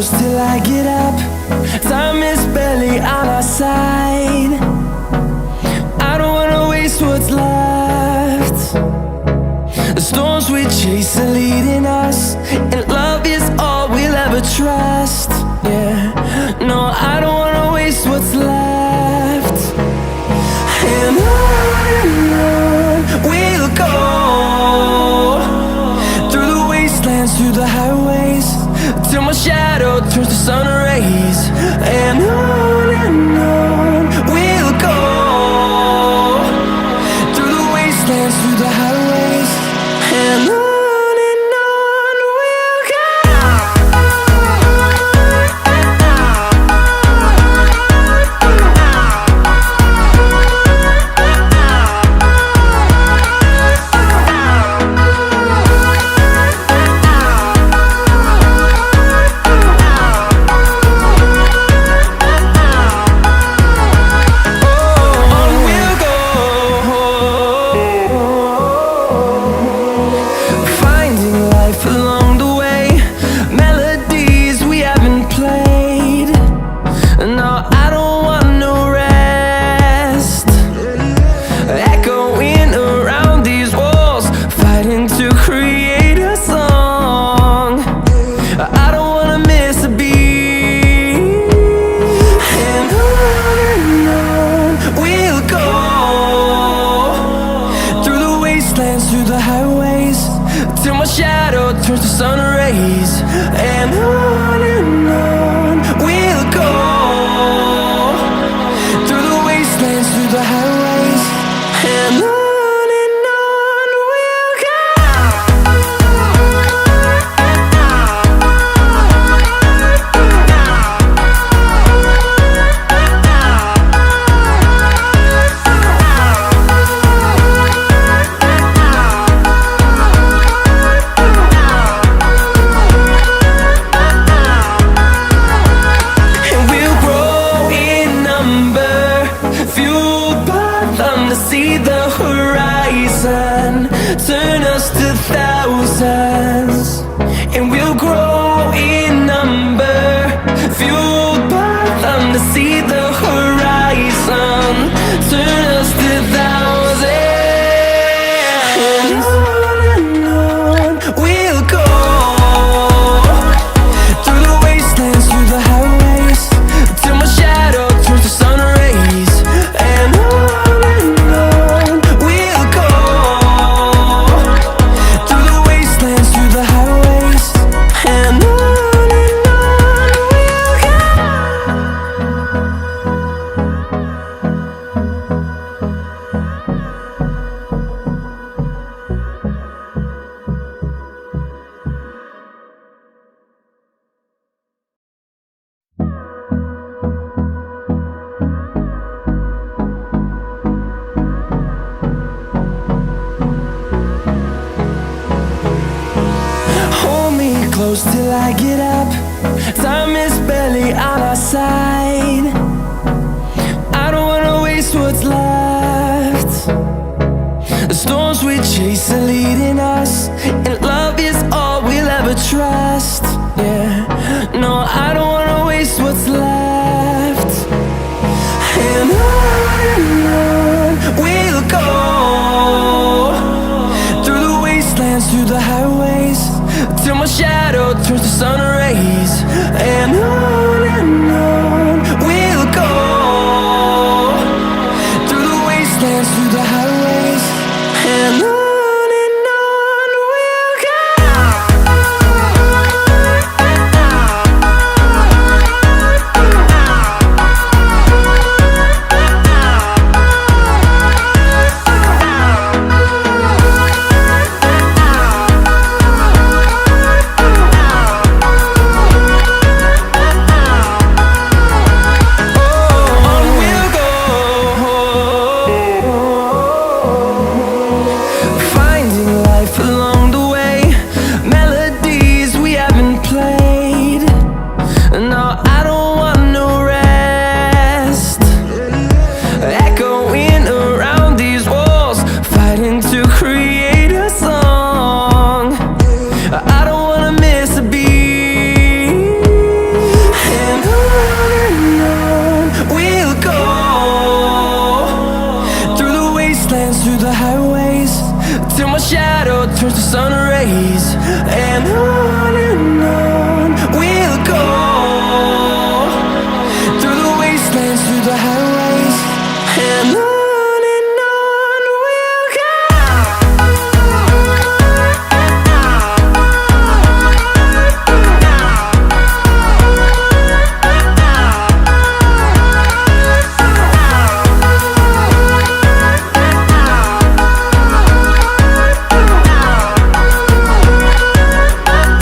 close till I get up. Time is barely on our side. I don't wanna waste what's left. The storms we chase are leading us, and love is all we'll ever trust. Yeah, no, I don't wanna waste what's left. And on we'll go, through the wastelands, through the highways, till my shadow turns to sun rays. And on we'll go, through the wastelands, through the highways, and on we'll go. Through the highways, till my shadow turns to sun rays. And on we'll go, through the wastelands, through the highways, and on we'll go. See the horizon turn us to thousands, and we'll grow in number, fueled by them. To see the horizon turn us to thousands, and on we'll go, through the wastelands, through the highways, till my shadow turns to sun rays. And close till I get up. Time is barely on our side. I don't wanna waste what's left. The storms we chase are leading us, and love is all we'll ever trust. Yeah, no, I don't wanna waste what's left. And on we'll go, through the wastelands, through the highways, till my shadow turns to sun rays. And on we'll go, through the wastelands, through the highways, and on we'll go. till my shadow turns to sun rays. And on